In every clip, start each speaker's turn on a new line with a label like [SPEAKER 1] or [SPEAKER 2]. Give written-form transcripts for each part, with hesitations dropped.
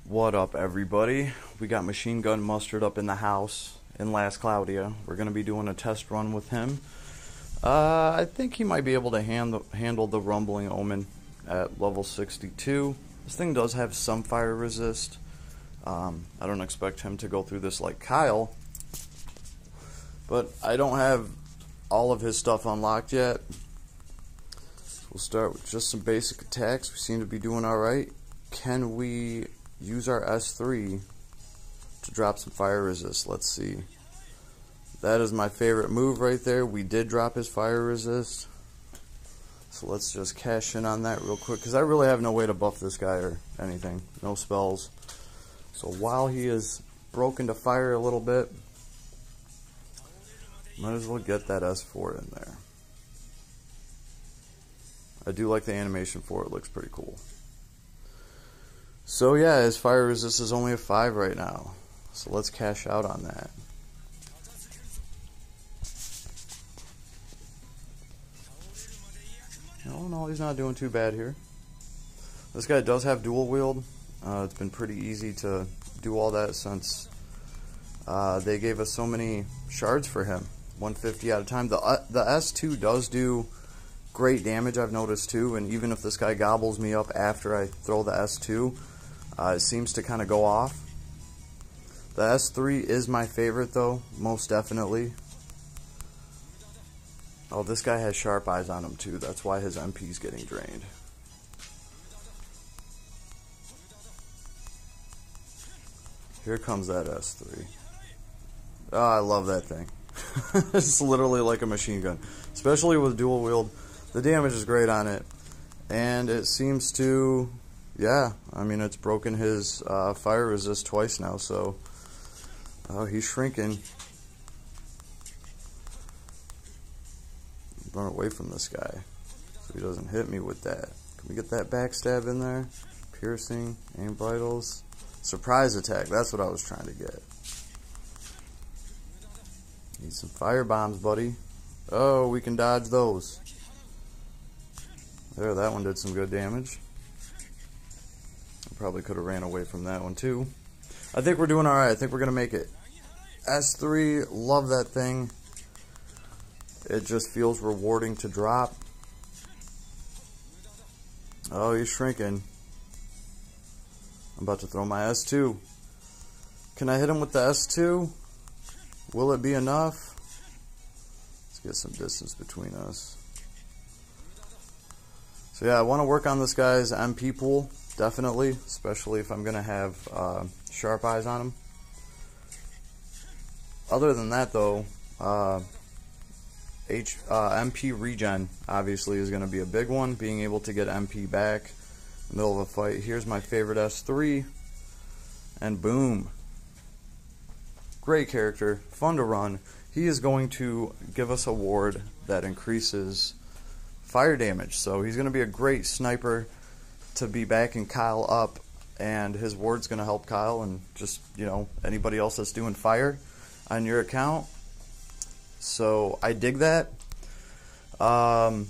[SPEAKER 1] What up, everybody? We got Machine Gun Mustard up in the house in Las Claudia. We're going to be doing a test run with him. I think he might be able to handle the Rumbling Omen at level 62. This thing does have some fire resist. I don't expect him to go through this like Kyle, but I don't have all of his stuff unlocked yet. We'll start with just some basic attacks. We seem to be doing alright. Can we use our S3 to drop some fire resist? Let's see. That is my favorite move right there. We did drop his fire resist. So let's just cash in on that real quick, because I really have no way to buff this guy or anything. No spells. So while he is broken to fire a little bit, might as well get that S4 in there. I do like the animation for it. It looks pretty cool. So yeah, his fire resist is only a 5 right now. So let's cash out on that. No, he's not doing too bad here. This guy does have dual wield. It's been pretty easy to do all that since they gave us so many shards for him. 150 at a time. The S2 does do great damage, I've noticed too, and even if this guy gobbles me up after I throw the S2, it seems to kind of go off. The S3 is my favorite though, most definitely. Oh, this guy has sharp eyes on him too, that's why his MP is getting drained. Here comes that S3. Oh, I love that thing. It's literally like a machine gun, especially with dual wield. The damage is great on it, and it seems to, yeah, I mean, it's broken his fire resist twice now, so, oh, he's shrinking. Run away from this guy so he doesn't hit me with that. Can we get that backstab in there? Piercing, aim vitals, surprise attack, that's what I was trying to get. Need some fire bombs, buddy. Oh, we can dodge those. There, that one did some good damage. I probably could have ran away from that one too. I think we're doing alright. I think we're going to make it. S3, love that thing. It just feels rewarding to drop. Oh, he's shrinking. I'm about to throw my S2. Can I hit him with the S2? Will it be enough? Let's get some distance between us. So yeah, I want to work on this guy's MP pool, definitely, especially if I'm going to have sharp eyes on him. Other than that though, MP regen obviously is going to be a big one, being able to get MP back in the middle of a fight. Here's my favorite S3, and boom. Great character, fun to run. He is going to give us a ward that increases fire damage, so he's going to be a great sniper to be backing Kyle up, and his ward's going to help Kyle and just, you know, anybody else that's doing fire on your account. So I dig that. So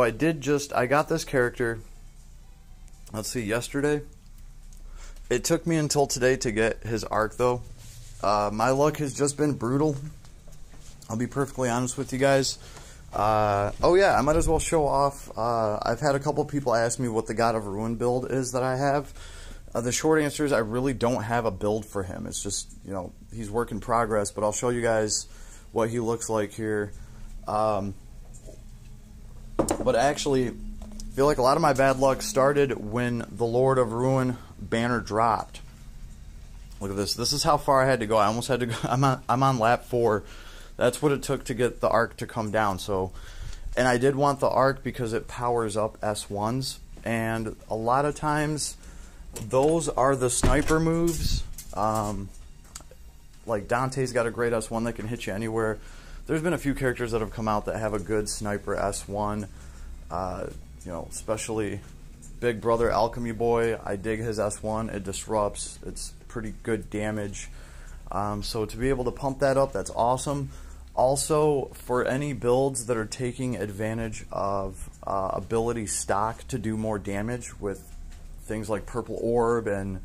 [SPEAKER 1] I got this character, let's see, yesterday. It took me until today to get his arc though. My luck has just been brutal. I'll be perfectly honest with you guys. Oh yeah, I might as well show off. I've had a couple people ask me what the God of Ruin build is that I have. The short answer is I really don't have a build for him. It's just, you know, he's work in progress, but I'll show you guys what he looks like here. But actually, I feel like a lot of my bad luck started when the Lord of Ruin banner dropped. Look at this. This is how far I had to go. I almost had to go. I'm on lap 4. That's what it took to get the arc to come down. So, and I did want the arc because it powers up S1s, and a lot of times those are the sniper moves. Like Dante's got a great S1 that can hit you anywhere. There's been a few characters that have come out that have a good sniper S1. You know, especially Big Brother Alchemy Boy. I dig his S1. It disrupts. It's pretty good damage. So to be able to pump that up, that's awesome. Also, for any builds that are taking advantage of ability stock to do more damage with things like Purple Orb and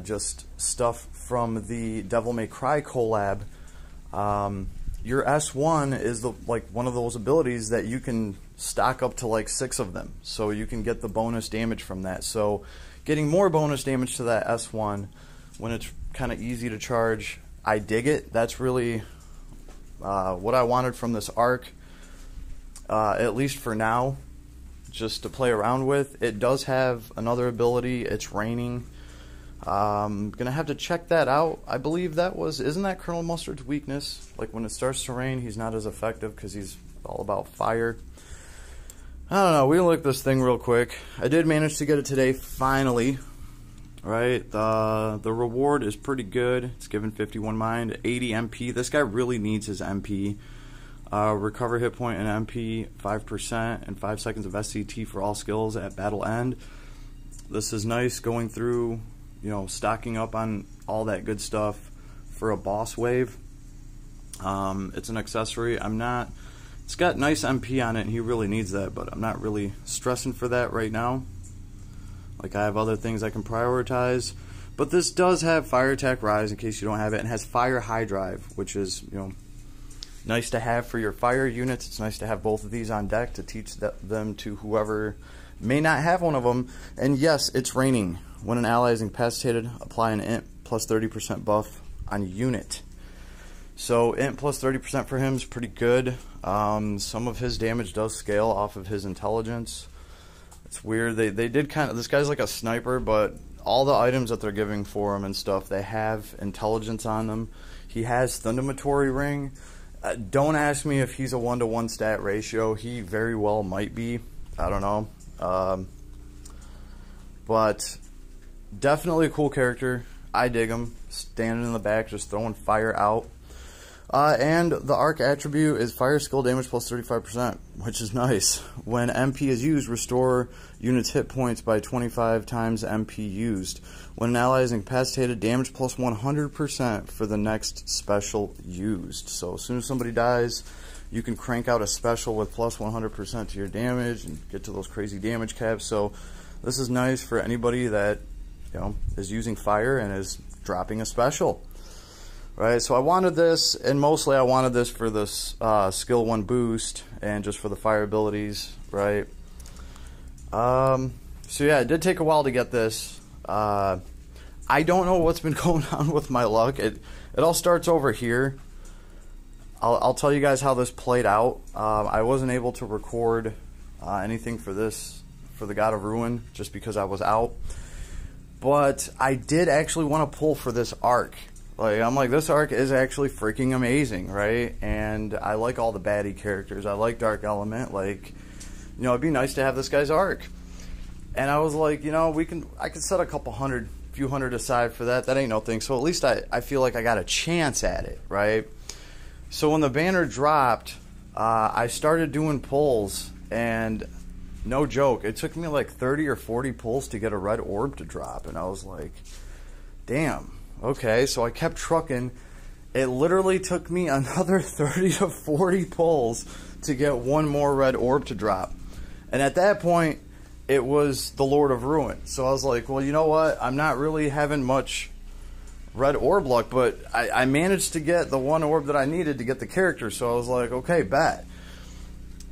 [SPEAKER 1] just stuff from the Devil May Cry collab, your S1 is like one of those abilities that you can stock up to like 6 of them, so you can get the bonus damage from that. So getting more bonus damage to that S1 when it's kind of easy to charge, I dig it. That's really what I wanted from this arc, at least for now, just to play around with. It does have another ability, it's raining. Gonna have to check that out. I believe that isn't that Colonel Mustard's weakness? Like when it starts to rain, he's not as effective because he's all about fire. I don't know, we'll look this thing real quick. I did manage to get it today, finally. Right, the reward is pretty good. It's given 51 mind, 80 MP. This guy really needs his MP. Recover hit point and MP 5% and 5 seconds of SCT for all skills at battle end. This is nice going through, you know, stocking up on all that good stuff for a boss wave. It's an accessory. It's got nice MP on it and he really needs that, but I'm not really stressing for that right now. Like, I have other things I can prioritize. But this does have Fire Attack Rise in case you don't have it, and has Fire High Drive, which is, you know, nice to have for your fire units. It's nice to have both of these on deck to teach them to whoever may not have one of them. And yes, it's raining. When an ally is incapacitated, apply an int plus 30% buff on unit. So int plus 30% for him is pretty good. Some of his damage does scale off of his intelligence. It's weird. They did kind of, this guy's like a sniper, but all the items that they're giving for him and stuff, they have intelligence on them. He has Thundermatory Ring. Don't ask me if he's a 1-to-1 stat ratio. He very well might be. I don't know. But definitely a cool character. I dig him. Standing in the back, just throwing fire out. And the arc attribute is fire skill damage plus 35%, which is nice. When MP is used, restore units hit points by 25 times MP used. When an ally is incapacitated, damage plus 100% for the next special used. So as soon as somebody dies, you can crank out a special with plus 100% to your damage and get to those crazy damage caps. So this is nice for anybody that, you know, is using fire and is dropping a special. Right, so I wanted this, and mostly I wanted this for this skill 1 boost and just for the fire abilities, right? So yeah, it did take a while to get this. I don't know what's been going on with my luck. It all starts over here. I'll tell you guys how this played out. I wasn't able to record anything for the God of Ruin, just because I was out. But I did actually want to pull for this arc. Like, I'm like, this arc is actually freaking amazing, right? And I like all the baddie characters. I like Dark Element. Like, you know, it'd be nice to have this guy's arc. And I was like, you know, I could set a few hundred aside for that. That ain't no thing. So at least I feel like I got a chance at it, right? So when the banner dropped, I started doing pulls, and no joke, it took me like 30 or 40 pulls to get a red orb to drop. And I was like, damn. Okay, so I kept trucking. It literally took me another 30 to 40 pulls to get one more red orb to drop. And at that point, it was the Lord of Ruin. So I was like, well, you know what? I'm not really having much red orb luck, but I managed to get the one orb that I needed to get the character. So I was like, okay, bet.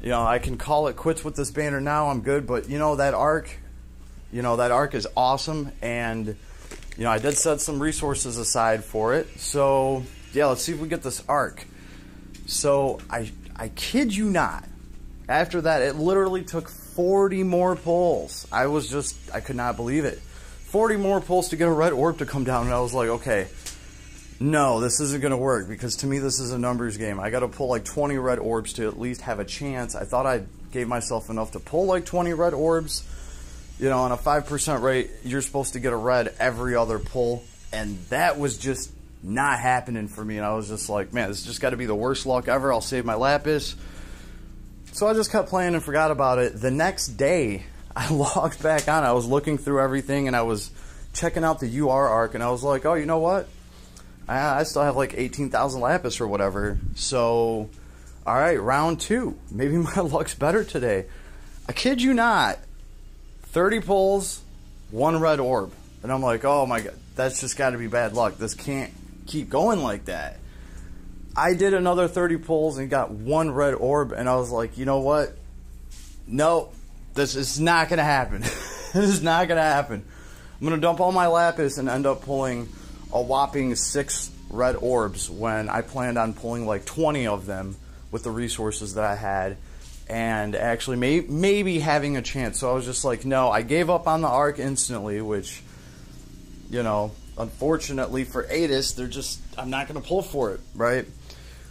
[SPEAKER 1] You know, I can call it quits with this banner now. I'm good. But, you know, that arc is awesome. And you know, I did set some resources aside for it. So, yeah, let's see if we get this arc. So, I kid you not. After that, it literally took 40 more pulls. I could not believe it. 40 more pulls to get a red orb to come down. And I was like, okay, no, this isn't going to work. Because to me, this is a numbers game. I got to pull like 20 red orbs to at least have a chance. I thought I gave myself enough to pull like 20 red orbs. You know, on a 5% rate, you're supposed to get a red every other pull, and that was just not happening for me. And I was just like, man, this has just got to be the worst luck ever. I'll save my Lapis. So I just kept playing and forgot about it. The next day, I logged back on. I was looking through everything, and I was checking out the UR arc, and I was like, oh, you know what? I still have like 18,000 Lapis or whatever. So, all right, round 2. Maybe my luck's better today. I kid you not. 30 pulls, 1 red orb. And I'm like, oh my god, that's just got to be bad luck. This can't keep going like that. I did another 30 pulls and got 1 red orb, and I was like, you know what? No, this is not going to happen. This is not going to happen. I'm going to dump all my lapis and end up pulling a whopping 6 red orbs when I planned on pulling like 20 of them with the resources that I had, and actually maybe having a chance. So I was just like, no, I gave up on the arc instantly, which, you know, unfortunately for Adis, I'm not going to pull for it, right?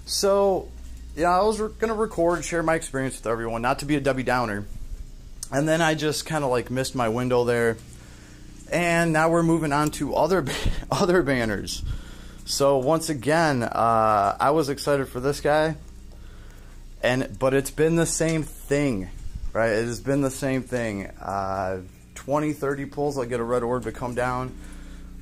[SPEAKER 1] So, yeah, I was going to record, share my experience with everyone, not to be a Debbie Downer. And then I just kind of like missed my window there. And now we're moving on to other banners. So once again, I was excited for this guy. But it's been the same thing, right? It has been the same thing. 20, 30 pulls, I'll get a red orb to come down.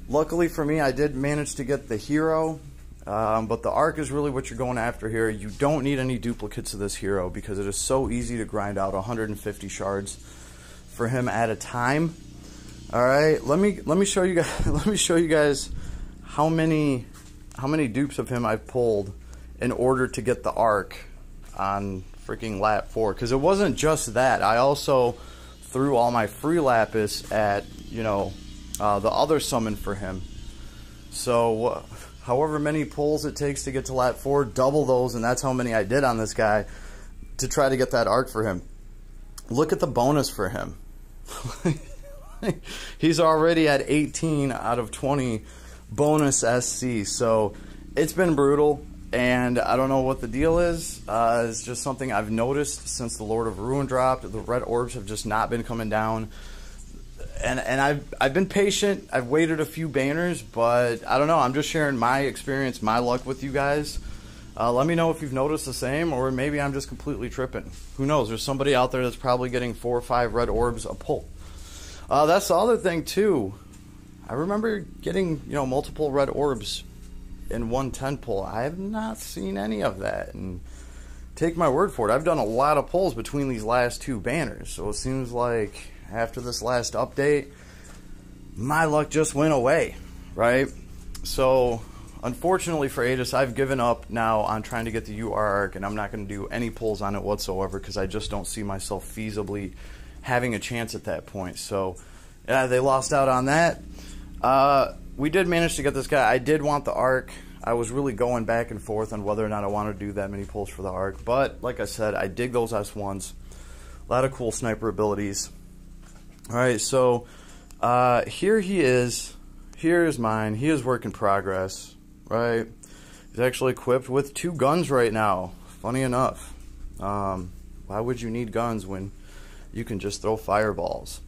[SPEAKER 1] Luckily for me, I did manage to get the hero. But the arc is really what you're going after here. You don't need any duplicates of this hero because it is so easy to grind out 150 shards for him at a time. All right, let me show you guys. Let me show you guys how many dupes of him I've pulled in order to get the arc on freaking lap 4. Because it wasn't just that. I also threw all my free lapis at, you know, the other summon for him. So however many pulls it takes to get to lap 4, double those, and that's how many I did on this guy to try to get that arc for him. Look at the bonus for him. He's already at 18 out of 20 bonus SC, so it's been brutal, and I don't know what the deal is. It's just something I've noticed since the Lord of Ruin dropped. The red orbs have just not been coming down. And I've been patient. I've waited a few banners, but I don't know. I'm just sharing my experience, my luck with you guys. Let me know if you've noticed the same, or maybe I'm just completely tripping. Who knows? There's somebody out there that's probably getting 4 or 5 red orbs a pull. That's the other thing too. I remember getting, you know, multiple red orbs in 110 pull. I have not seen any of that, and take my word for it, I've done a lot of pulls between these last 2 banners. So it seems like after this last update, my luck just went away, right? So unfortunately for Adis, I've given up now on trying to get the UR arc, and I'm not going to do any pulls on it whatsoever because I just don't see myself feasibly having a chance at that point. So yeah, they lost out on that. We did manage to get this guy. I did want the arc. I was really going back and forth on whether or not I wanted to do that many pulls for the arc, but like I said, I dig those S1s. A lot of cool sniper abilities. Alright, so here he is. Here is mine. He is work in progress, right? He's actually equipped with 2 guns right now. Funny enough. Why would you need guns when you can just throw fireballs?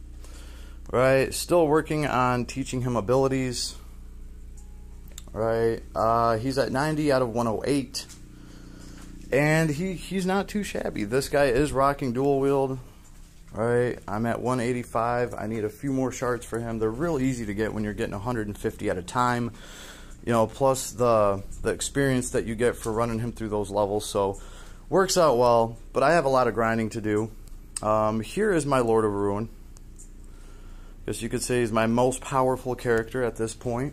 [SPEAKER 1] Right, still working on teaching him abilities. Right, he's at 90 out of 108. And he's not too shabby. This guy is rocking dual wield. Right, I'm at 185. I need a few more shards for him. They're real easy to get when you're getting 150 at a time. You know, plus the experience that you get for running him through those levels. So, works out well, but I have a lot of grinding to do. Here is my Lord of Ruin. Guess you could say he's my most powerful character at this point.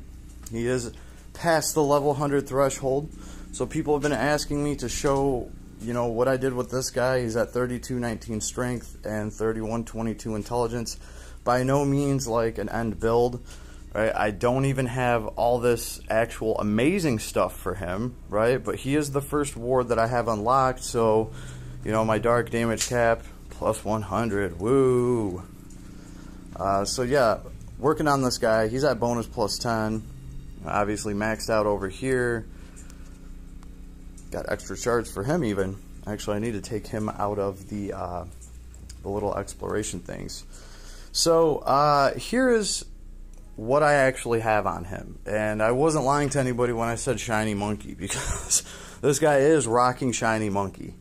[SPEAKER 1] He is past the level 100 threshold. So people have been asking me to show, you know, what I did with this guy. He's at 3219 strength and 3122 intelligence. By no means like an end build, right? I don't even have all this actual amazing stuff for him, right? But he is the first ward that I have unlocked, so, you know, my dark damage cap plus 100, woo! So yeah, working on this guy. He's at bonus plus 10. Obviously maxed out over here. Got extra shards for him even. Actually, I need to take him out of the little exploration things. So here is what I actually have on him. And I wasn't lying to anybody when I said shiny monkey, because this guy is rocking shiny monkey.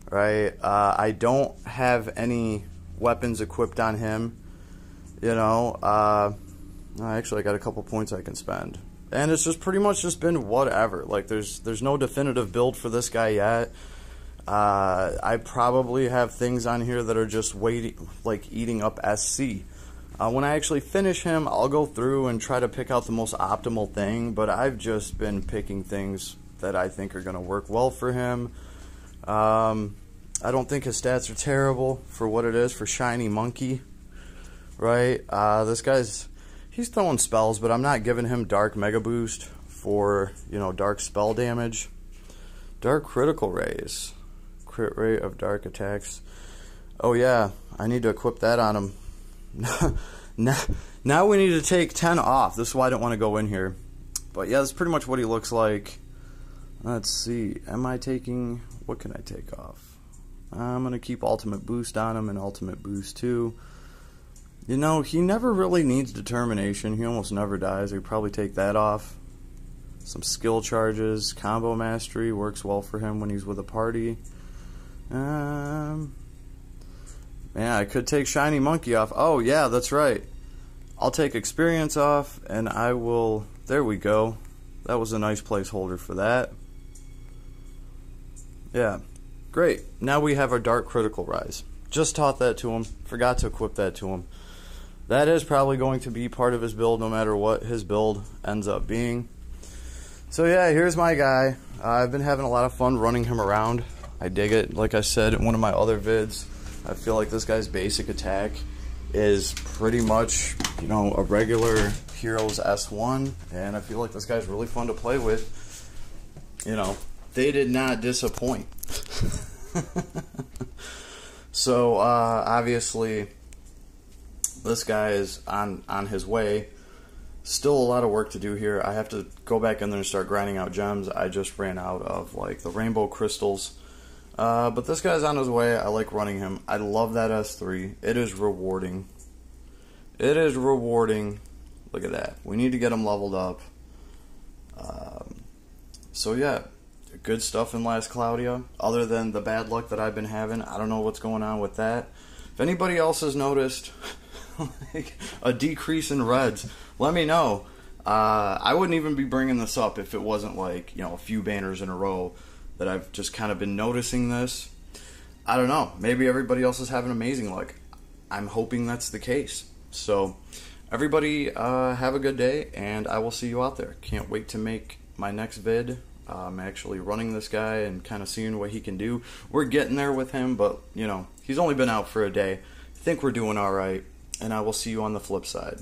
[SPEAKER 1] Right? I don't have any weapons equipped on him. You know, actually I got a couple points I can spend. And it's just pretty much just been whatever. Like, there's no definitive build for this guy yet. I probably have things on here that are just waiting, like eating up SC. When I actually finish him, I'll go through and try to pick out the most optimal thing, but I've just been picking things that I think are going to work well for him. I don't think his stats are terrible for what it is for Shiny Monkey, right? This guy's, he's throwing spells, but I'm not giving him Dark Mega Boost for, you know, dark spell damage. Dark Critical Rays. Crit rate of dark attacks. Oh yeah, I need to equip that on him. Now we need to take 10 off. This is why I don't want to go in here. But yeah, that's pretty much what he looks like. Let's see. Am I taking... What can I take off? I'm going to keep Ultimate Boost on him and Ultimate Boost too. You know, he never really needs Determination. He almost never dies. I'd probably take that off. Some skill charges. Combo Mastery works well for him when he's with a party. Yeah, I could take Shiny Monkey off. Oh, yeah, that's right. I'll take Experience off, and I will... There we go. That was a nice placeholder for that. Yeah, great. Now we have our Dark Critical Rise. Just taught that to him. Forgot to equip that to him. That is probably going to be part of his build no matter what his build ends up being. So yeah, here's my guy. I've been having a lot of fun running him around. I dig it. Like I said in one of my other vids, I feel like this guy's basic attack is pretty much, you know, a regular Heroes S1, and I feel like this guy's really fun to play with. You know, they did not disappoint. So, obviously, this guy is on his way. Still a lot of work to do here. I have to go back in there and start grinding out gems. I just ran out of, like, the rainbow crystals. But this guy's on his way. I like running him. I love that S3. It is rewarding. It is rewarding. Look at that. We need to get him leveled up. So yeah, good stuff in Last Claudia. Other than the bad luck that I've been having, I don't know what's going on with that. If anybody else has noticed like a decrease in reds, let me know. I wouldn't even be bringing this up if it wasn't like, you know, a few banners in a row that I've just kind of been noticing this. I don't know. Maybe everybody else is having amazing luck. I'm hoping that's the case. So, everybody have a good day, and I will see you out there. Can't wait to make my next vid. I'm actually running this guy and kind of seeing what he can do. We're getting there with him, but, you know, he's only been out for a day. I think we're doing all right, and I will see you on the flip side.